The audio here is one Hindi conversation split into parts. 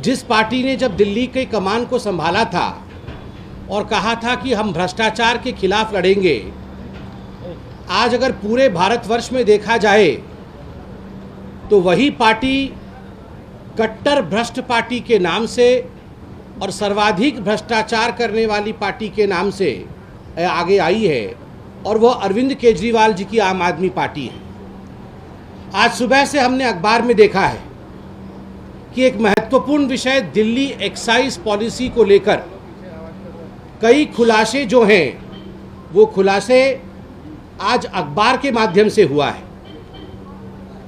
जिस पार्टी ने जब दिल्ली के कमान को संभाला था और कहा था कि हम भ्रष्टाचार के खिलाफ लड़ेंगे, आज अगर पूरे भारतवर्ष में देखा जाए तो वही पार्टी कट्टर भ्रष्ट पार्टी के नाम से और सर्वाधिक भ्रष्टाचार करने वाली पार्टी के नाम से आगे आई है, और वह अरविंद केजरीवाल जी की आम आदमी पार्टी है। आज सुबह से हमने अखबार में देखा है कि एक महत्वपूर्ण विषय दिल्ली एक्साइज पॉलिसी को लेकर कई खुलासे जो हैं वो खुलासे आज अखबार के माध्यम से हुआ है।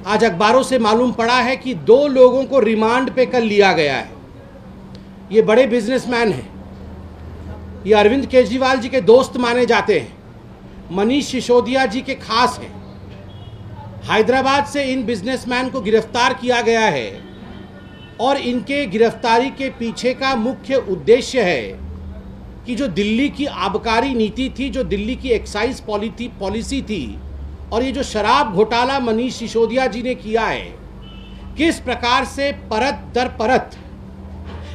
आज अखबारों से मालूम पड़ा है कि 2 लोगों को रिमांड पे कल लिया गया है। ये बड़े बिजनेसमैन हैं, ये अरविंद केजरीवाल जी के दोस्त माने जाते हैं, मनीष सिसोदिया जी के खास हैं। हैदराबाद से इन बिजनेसमैन को गिरफ्तार किया गया है और इनके गिरफ्तारी के पीछे का मुख्य उद्देश्य है कि जो दिल्ली की आबकारी नीति थी, जो दिल्ली की एक्साइज पॉलिसी थी, और ये जो शराब घोटाला मनीष सिसोदिया जी ने किया है, किस प्रकार से परत दर परत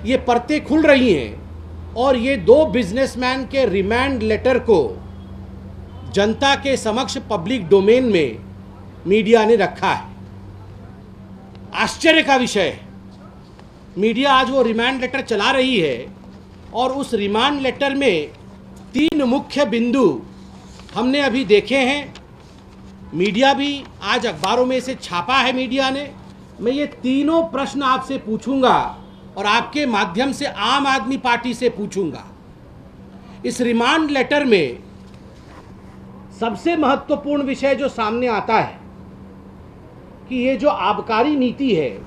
ये परतें खुल रही हैं और ये 2 बिजनेसमैन के रिमांड लेटर को जनता के समक्ष पब्लिक डोमेन में मीडिया ने रखा है। आश्चर्य का विषय है, मीडिया आज वो रिमांड लेटर चला रही है और उस रिमांड लेटर में 3 मुख्य बिंदु हमने अभी देखे हैं। मीडिया भी आज अखबारों में इसे छापा है मीडिया ने। मैं ये तीनों प्रश्न आपसे पूछूंगा और आपके माध्यम से आम आदमी पार्टी से पूछूंगा। इस रिमांड लेटर में सबसे महत्वपूर्ण विषय जो सामने आता है कि ये जो आबकारी नीति है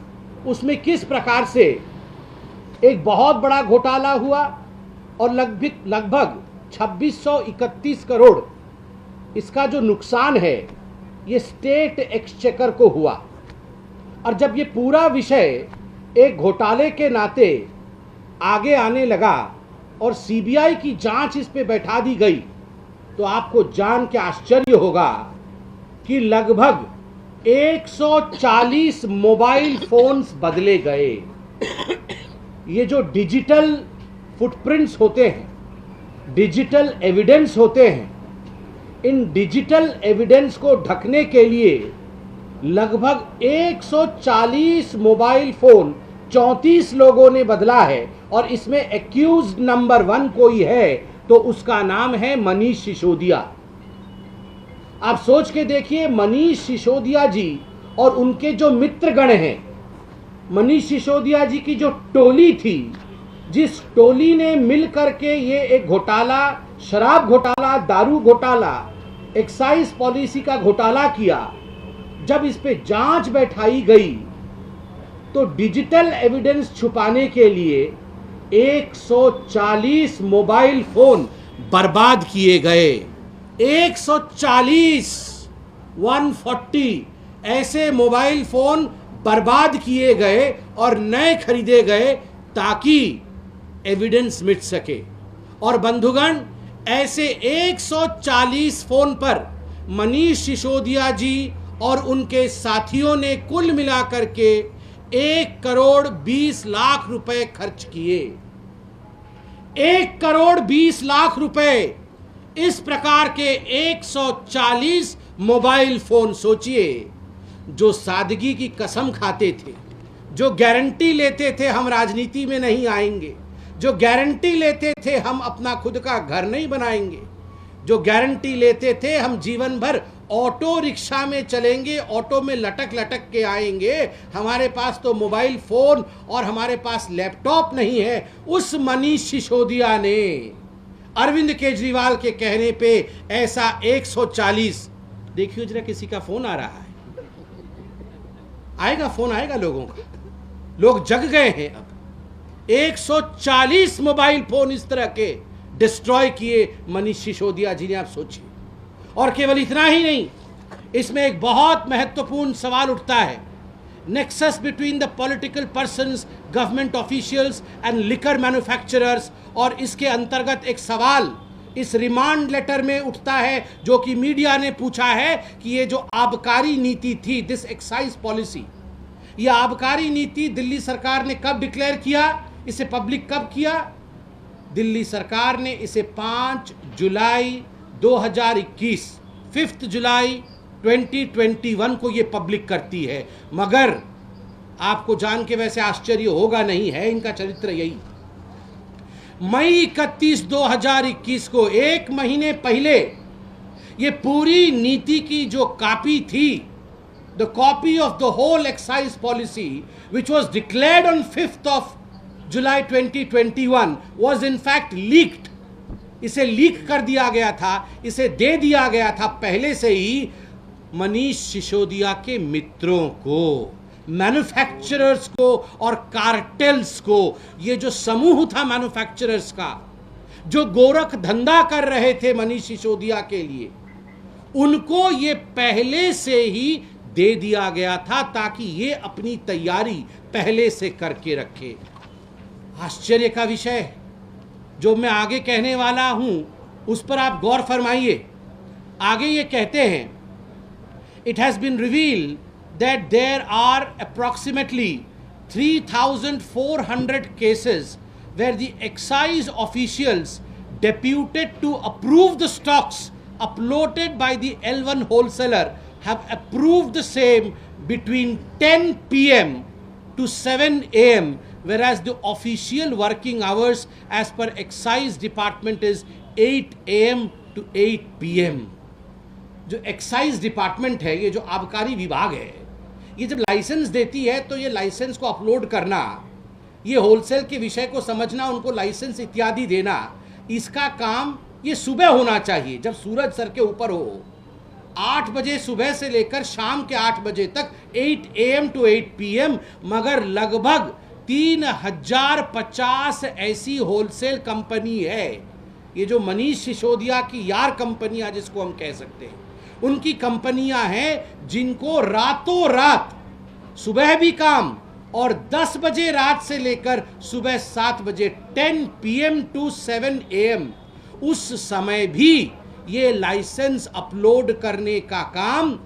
उसमें किस प्रकार से एक बहुत बड़ा घोटाला हुआ और लगभग 2631 करोड़ इसका जो नुकसान है ये स्टेट एक्सचेकर को हुआ। और जब ये पूरा विषय एक घोटाले के नाते आगे आने लगा और सीबीआई की जांच इस पे बैठा दी गई तो आपको जान के आश्चर्य होगा कि लगभग 140 मोबाइल फोन्स बदले गए। ये जो डिजिटल फुटप्रिंट्स होते हैं, डिजिटल एविडेंस होते हैं, इन डिजिटल एविडेंस को ढकने के लिए लगभग 140 मोबाइल फोन 34 लोगों ने बदला है, और इसमें एक्यूज्ड नंबर 1 कोई है तो उसका नाम है मनीष सिसोदिया। आप सोच के देखिए, मनीष सिसोदिया जी और उनके जो मित्रगण हैं, मनीष सिसोदिया जी की जो टोली थी, जिस टोली ने मिल करके ये एक घोटाला, शराब घोटाला, दारू घोटाला, एक्साइज पॉलिसी का घोटाला किया, जब इस पे जांच बैठाई गई तो डिजिटल एविडेंस छुपाने के लिए 140 मोबाइल फोन बर्बाद किए गए। 140 ऐसे मोबाइल फोन बर्बाद किए गए और नए खरीदे गए ताकि एविडेंस मिट सके। और बंधुगण, ऐसे 140 फोन पर मनीष सिसोदिया जी और उनके साथियों ने कुल मिलाकर के 1 करोड़ 20 लाख रुपए खर्च किए। 1 करोड़ 20 लाख रुपए इस प्रकार के 140 मोबाइल फोन। सोचिए, जो सादगी की कसम खाते थे, जो गारंटी लेते थे हम राजनीति में नहीं आएंगे, जो गारंटी लेते थे हम अपना खुद का घर नहीं बनाएंगे, जो गारंटी लेते थे हम जीवन भर ऑटो रिक्शा में चलेंगे, ऑटो में लटक लटक के आएंगे, हमारे पास तो मोबाइल फोन और हमारे पास लैपटॉप नहीं है, उस मनीष सिसोदिया ने अरविंद केजरीवाल के कहने पे ऐसा 140, देखिए जरा किसी का फोन आ रहा है, आएगा फोन, आएगा लोगों का, लोग जग गए हैं अब। 140 मोबाइल फोन इस तरह के डिस्ट्रॉय किए मनीष सिसोदिया जी ने, आप सोचिए। और केवल इतना ही नहीं, इसमें एक बहुत महत्वपूर्ण सवाल उठता है, nexus between the political persons, government officials and liquor manufacturers. और इसके अंतर्गत एक सवाल इस रिमांड लेटर में उठता है जो कि मीडिया ने पूछा है कि ये जो आबकारी नीति थी, दिस एक्साइज पॉलिसी, यह आबकारी नीति दिल्ली सरकार ने कब डिक्लेयर किया, इसे पब्लिक कब किया? दिल्ली सरकार ने इसे 5 जुलाई 2021, 5 जुलाई 2021 को ये पब्लिक करती है। मगर आपको जान के वैसे आश्चर्य होगा नहीं, है इनका चरित्र यही। मई 31, 2021 को, एक महीने पहले, ये पूरी नीति की जो कॉपी थी, the copy of the whole excise policy which was declared on 5 July 2021 was in fact leaked. इसे लीक कर दिया गया था, इसे दे दिया गया था पहले से ही मनीष सिसोदिया के मित्रों को, मैन्युफैक्चरर्स को और कार्टेल्स को। ये जो समूह था मैन्युफैक्चरर्स का, जो गोरख धंधा कर रहे थे मनीष सिसोदिया के लिए, उनको ये पहले से ही दे दिया गया था ताकि ये अपनी तैयारी पहले से करके रखे। आश्चर्य का विषय जो मैं आगे कहने वाला हूं उस पर आप गौर फरमाइए। आगे ये कहते हैं, it has been revealed that there are approximately 3,400 cases where the excise officials deputed to approve the stocks uploaded by the L1 wholesaler have approved the same between 10 p.m. to 7 a.m. whereas the official working hours as per excise department is 8 a.m. to 8 p.m. जो एक्साइज डिपार्टमेंट है, ये जो आबकारी विभाग है, ये जब लाइसेंस देती है तो ये लाइसेंस को अपलोड करना, ये होलसेल के विषय को समझना, उनको लाइसेंस इत्यादि देना, इसका काम ये सुबह होना चाहिए जब सूरज सर के ऊपर हो। 8 बजे सुबह से लेकर शाम के 8 बजे तक, 8 AM to 8 PM। मगर लगभग 3050 ऐसी होलसेल कंपनी है, ये जो मनीष सिसोदिया की यार कंपनियां जिसको हम कह सकते हैं, उनकी कंपनियां हैं जिनको रातों रात सुबह भी काम और 10 बजे रात से लेकर सुबह 7 बजे 10 PM to 7 AM उस समय भी ये लाइसेंस अपलोड करने का काम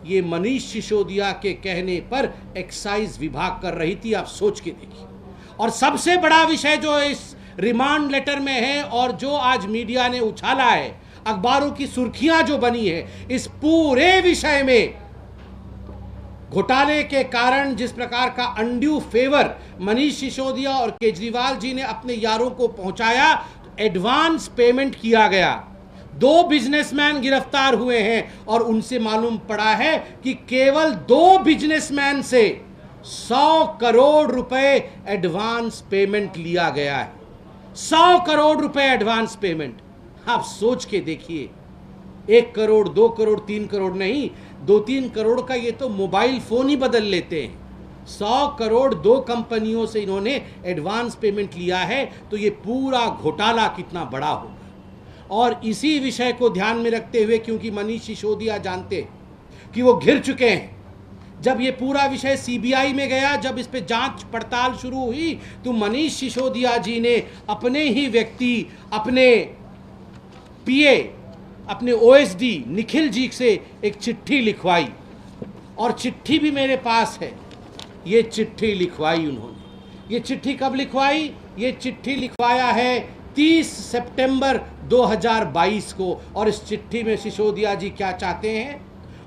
ये मनीष सिसोदिया के कहने पर एक्साइज विभाग कर रही थी। आप सोच के देखिए। और सबसे बड़ा विषय जो इस रिमांड लेटर में है और जो आज मीडिया ने उछाला है, अखबारों की सुर्खियां जो बनी है, इस पूरे विषय में घोटाले के कारण जिस प्रकार का अनड्यू फेवर मनीष सिसोदिया और केजरीवाल जी ने अपने यारों को पहुंचाया, एडवांस पेमेंट किया गया। 2 बिजनेसमैन गिरफ्तार हुए हैं और उनसे मालूम पड़ा है कि केवल 2 बिजनेसमैन से 100 करोड़ रुपए एडवांस पेमेंट लिया गया है। 100 करोड़ रुपए एडवांस पेमेंट। आप सोच के देखिए, 1 करोड़ 2 करोड़ 3 करोड़ नहीं, 2-3 करोड़ का ये तो मोबाइल फोन ही बदल लेते हैं। 100 करोड़ 2 कंपनियों से इन्होंने एडवांस पेमेंट लिया है, तो ये पूरा घोटाला कितना बड़ा होगा। और इसी विषय को ध्यान में रखते हुए, क्योंकि मनीष सिसोदिया जानते कि वो घिर चुके हैं, जब ये पूरा विषय सीबीआई में गया, जब इस पे जांच पड़ताल शुरू हुई, तो मनीष सिसोदिया जी ने अपने ही व्यक्ति, अपने पीए, अपने ओएसडी निखिल जी से एक चिट्ठी लिखवाई, और चिट्ठी भी मेरे पास है। ये चिट्ठी लिखवाई उन्होंने। ये चिट्ठी कब लिखवाई? ये चिट्ठी लिखवाया है 30 सितंबर 2022 को। और इस चिट्ठी में सिसोदिया जी क्या चाहते हैं?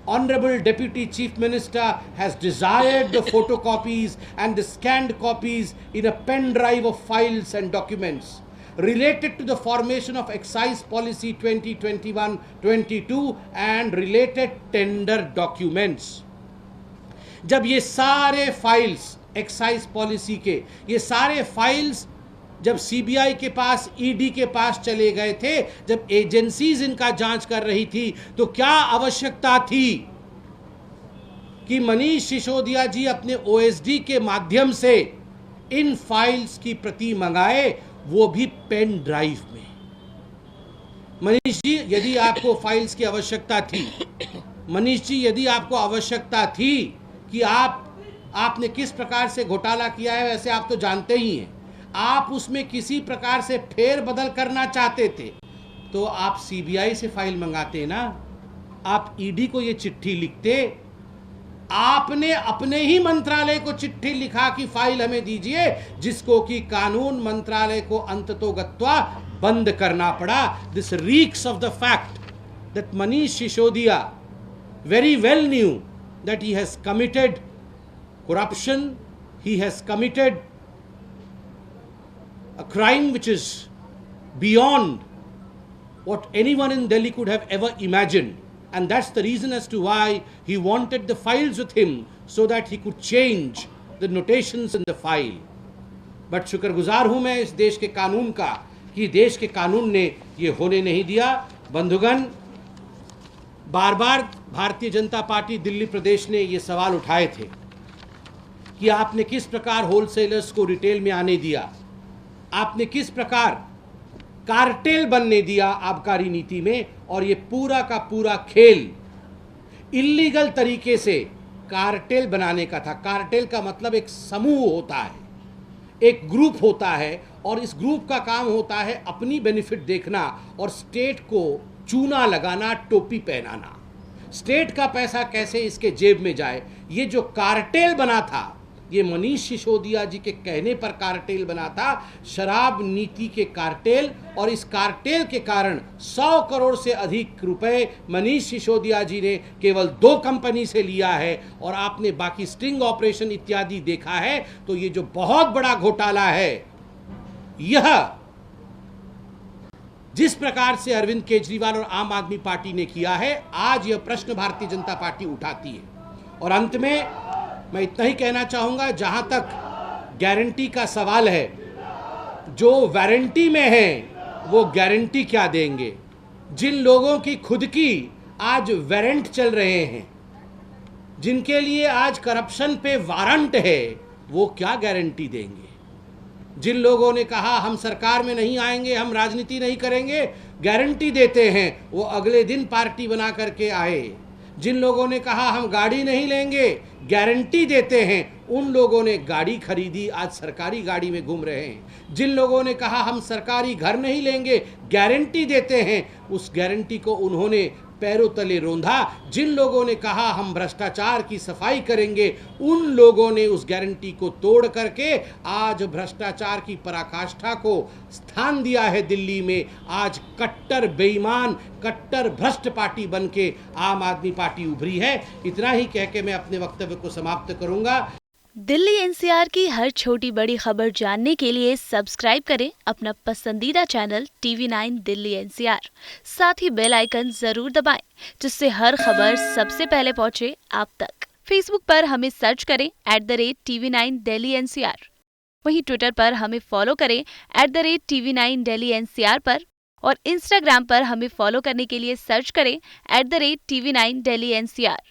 Honorable Deputy Chief Minister has desired the photocopies and the scanned copies in a pen drive of files and documents related to the formation of Excise Policy 2021-22 and related tender documents। जब ये सारे फाइल्स एक्साइज पॉलिसी के, ये सारे फाइल्स जब सीबीआई के पास, ईडी के पास चले गए थे, जब एजेंसीज इनका जांच कर रही थी, तो क्या आवश्यकता थी कि मनीष सिसोदिया जी अपने ओएसडी के माध्यम से इन फाइल्स की प्रति मंगाए, वो भी पेन ड्राइव में। मनीष जी, यदि आपको फाइल्स की आवश्यकता थी, मनीष जी यदि आपको आवश्यकता थी कि आपने किस प्रकार से घोटाला किया है, वैसे आप तो जानते ही हैं, आप उसमें किसी प्रकार से फेर बदल करना चाहते थे, तो आप सीबीआई से फाइल मंगाते ना, आप ईडी को ये चिट्ठी लिखते आपने अपने ही मंत्रालय को चिट्ठी लिखा कि फाइल हमें दीजिए, जिसको कि कानून मंत्रालय को अंततोगत्वा बंद करना पड़ा। This reeks of the fact that Manish Sisodia very well knew that he has committed corruption, he has committed a crime which is beyond what anyone in Delhi could have ever imagined, and that's the reason as to why he wanted the files with him so that he could change the notations in the file. But शुक्रगुजार हूं मैं इस देश के कानून का कि देश के कानून ने ये होने नहीं दिया। बंधुगण, बार बार भारतीय जनता पार्टी दिल्ली प्रदेश ने ये सवाल उठाए थे कि आपने किस प्रकार होलसेलर्स को रिटेल में आने दिया, आपने किस प्रकार कार्टेल बनने दिया आबकारी नीति में, और ये पूरा का पूरा खेल इल्लीगल तरीके से कार्टेल बनाने का था। कार्टेल का मतलब एक समूह होता है, एक ग्रुप होता है, और इस ग्रुप का काम होता है अपनी बेनिफिट देखना और स्टेट को चूना लगाना, टोपी पहनाना। स्टेट का पैसा कैसे इसके जेब में जाए। ये जो कार्टेल बना था, ये मनीष सिसोदिया जी के कहने पर कार्टेल बना था, शराब नीति के कार्टेल। और इस कार्टेल के कारण 100 करोड़ से अधिक रुपए मनीष सिसोदिया जी ने केवल 2 कंपनी से लिया है, और आपने बाकी स्टिंग ऑपरेशन इत्यादि देखा है। तो ये जो बहुत बड़ा घोटाला है, यह जिस प्रकार से अरविंद केजरीवाल और आम आदमी पार्टी ने किया है, आज यह प्रश्न भारतीय जनता पार्टी उठाती है। और अंत में मैं इतना ही कहना चाहूँगा, जहाँ तक गारंटी का सवाल है, जो वारंटी में है वो गारंटी क्या देंगे। जिन लोगों की खुद की आज वारंट चल रहे हैं, जिनके लिए आज करप्शन पे वारंट है, वो क्या गारंटी देंगे। जिन लोगों ने कहा हम सरकार में नहीं आएंगे, हम राजनीति नहीं करेंगे, गारंटी देते हैं वो अगले दिन पार्टी बना करके आए। जिन लोगों ने कहा हम गाड़ी नहीं लेंगे, गारंटी देते हैं उन लोगों ने गाड़ी खरीदी, आज सरकारी गाड़ी में घूम रहे हैं। जिन लोगों ने कहा हम सरकारी घर नहीं लेंगे, गारंटी देते हैं, उस गारंटी को उन्होंने पैरों तले रौंदा। जिन लोगों ने कहा हम भ्रष्टाचार की सफाई करेंगे, उन लोगों ने उस गारंटी को तोड़ करके आज भ्रष्टाचार की पराकाष्ठा को स्थान दिया है दिल्ली में। आज कट्टर बेईमान, कट्टर भ्रष्ट पार्टी बन के आम आदमी पार्टी उभरी है। इतना ही कह के मैं अपने वक्तव्य को समाप्त करूंगा। दिल्ली एनसीआर की हर छोटी बड़ी खबर जानने के लिए सब्सक्राइब करें अपना पसंदीदा चैनल TV9 दिल्ली एनसीआर। साथ ही बेल आइकन जरूर दबाएं, जिससे हर खबर सबसे पहले पहुंचे आप तक। फेसबुक पर हमें सर्च करें @TV9 दिल्ली एनसीआर। वहीं ट्विटर पर हमें फॉलो करें @TV9 दिल्ली एनसीआर पर, और इंस्टाग्राम पर हमें फॉलो करने के लिए सर्च करें @TV9 दिल्ली एनसीआर।